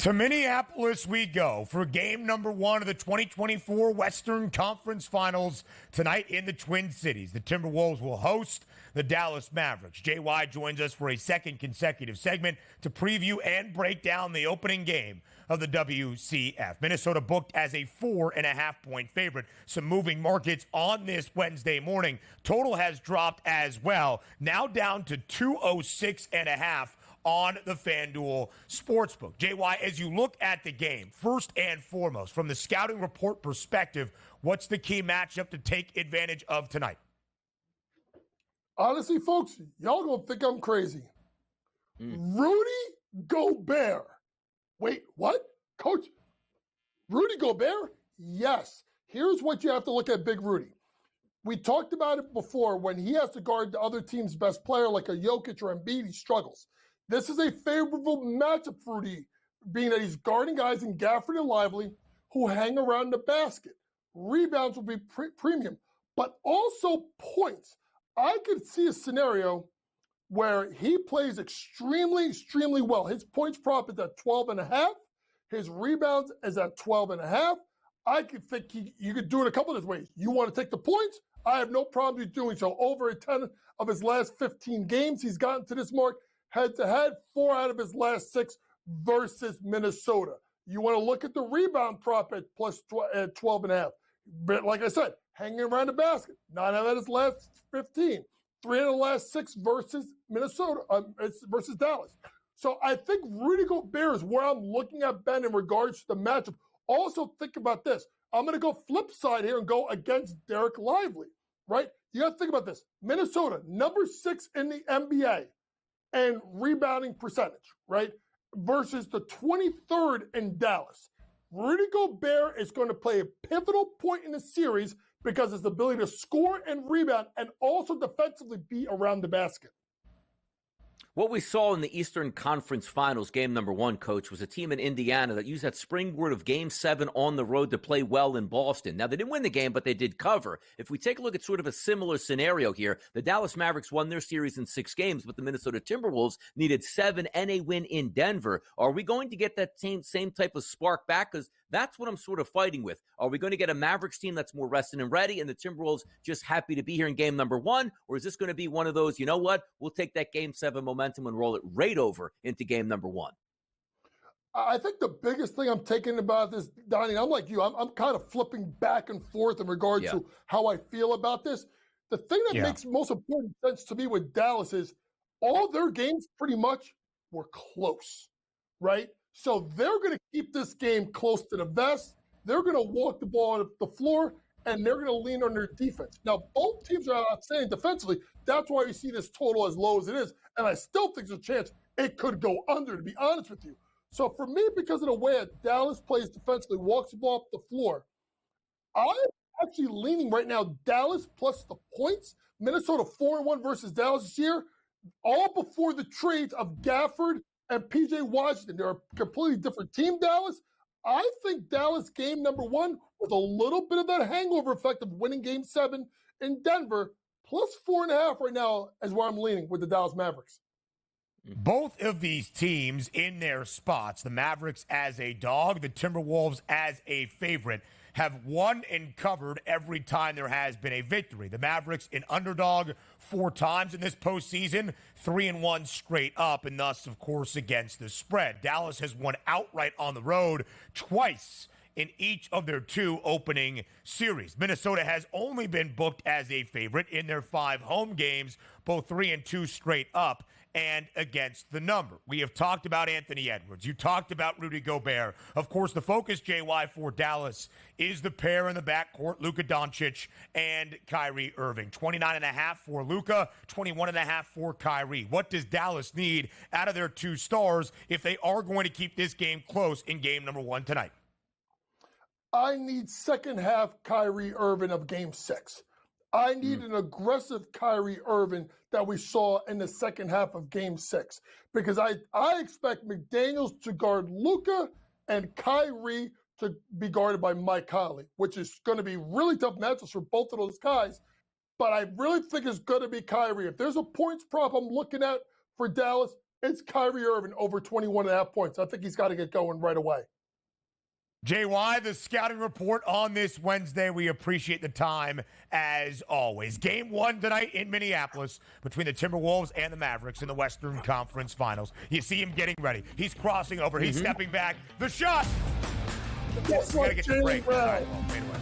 To Minneapolis we go for game number 1 of the 2024 Western Conference Finals tonight in the Twin Cities. The Timberwolves will host the Dallas Mavericks. JY joins us for a second consecutive segment to preview and break down the opening game of the WCF. Minnesota booked as a 4.5-point favorite. Some moving markets on this Wednesday morning. Total has dropped as well, now down to 206.5 on the FanDuel Sportsbook. JY, as you look at the game, first and foremost, from the scouting report perspective, what's the key matchup to take advantage of tonight? Honestly, folks, y'all gonna think I'm crazy. Rudy Gobert. Wait, what? Coach? Rudy Gobert? Yes. Here's what you have to look at Big Rudy. We talked about it before. When he has to guard the other team's best player like a Jokic or Embiid, he struggles. This is a favorable matchup for Rudy, being that he's guarding guys in Gafford and Lively who hang around the basket. Rebounds will be premium, but also points. I could see a scenario where he plays extremely, extremely well. His points prop is at 12.5. His rebounds is at 12.5. I could think you could do it a couple of ways. You want to take the points? I have no problem with doing so. Over a 10 of his last 15 games, he's gotten to this mark. Head-to-head, 4 out of his last 6 versus Minnesota. You want to look at the rebound prop at plus 12.5. But like I said, hanging around the basket. 9 out of his last 15. 3 out of the last 6 versus Minnesota, versus Dallas. So I think Rudy Gobert is where I'm looking at, Ben, in regards to the matchup. Also, think about this. I'm going to go flip side here and go against Derek Lively, right? You got to think about this. Minnesota, number 6 in the NBA. And rebounding percentage, right? Versus the 23rd in Dallas. Rudy Gobert is going to play a pivotal point in the series because of his ability to score and rebound and also defensively be around the basket. What we saw in the Eastern Conference Finals, game number 1, Coach, was a team in Indiana that used that springboard of Game 7 on the road to play well in Boston. Now, they didn't win the game, but they did cover. If we take a look at sort of a similar scenario here, the Dallas Mavericks won their series in 6 games, but the Minnesota Timberwolves needed 7 and a win in Denver. Are we going to get that same type of spark back? Because that's what I'm sort of fighting with. Are we going to get a Mavericks team that's more rested and ready and the Timberwolves just happy to be here in game number 1? Or is this going to be one of those, you know what, we'll take that Game 7 momentum and roll it right over into game number 1? I think the biggest thing I'm taking about this, Donnie, I'm like you, I'm kind of flipping back and forth in regards to how I feel about this. The thing that makes most important sense to me with Dallas is all their games pretty much were close, right? So they're going to keep this game close to the vest. They're going to walk the ball on the floor, and they're going to lean on their defense. Now, both teams are outstanding defensively. That's why you see this total as low as it is. And I still think there's a chance it could go under, to be honest with you. So for me, because of the way that Dallas plays defensively, walks the ball up the floor, I'm actually leaning right now Dallas plus the points. Minnesota 4-1 versus Dallas this year, all before the trades of Gafford and P.J. Washington. They're a completely different team, Dallas. I think Dallas game number 1 with a little bit of that hangover effect of winning game 7 in Denver, plus 4.5 right now is where I'm leaning with the Dallas Mavericks. Both of these teams in their spots, the Mavericks as a dog, the Timberwolves as a favorite, have won and covered every time there has been a victory. The Mavericks an underdog 4 times in this postseason, 3-1 straight up, and thus, of course, against the spread. Dallas has won outright on the road twice in each of their 2 opening series. Minnesota has only been booked as a favorite in their 5 home games, both 3-2 straight up and against the number. We have talked about Anthony Edwards. You talked about Rudy Gobert. Of course, the focus, JY, for Dallas is the pair in the backcourt, Luka Doncic and Kyrie Irving. 29.5 for Luka, 21.5 for Kyrie. What does Dallas need out of their 2 stars if they are going to keep this game close in game number 1 tonight? I need second half Kyrie Irving of game 6. I need an aggressive Kyrie Irving that we saw in the second half of game 6. Because I expect McDaniels to guard Luka and Kyrie to be guarded by Mike Conley, which is going to be really tough matchups for both of those guys. But I really think it's going to be Kyrie. If there's a points prop I'm looking at for Dallas, It's Kyrie Irving over 21.5 points. I think he's got to get going right away. JY, the scouting report on this Wednesday. We appreciate the time as always. Game 1 tonight in Minneapolis between the Timberwolves and the Mavericks in the Western Conference Finals. You see him getting ready. He's crossing over. He's stepping back. The shot. Just We got to like get to break. Jaylen All right, Brown. well, anyway.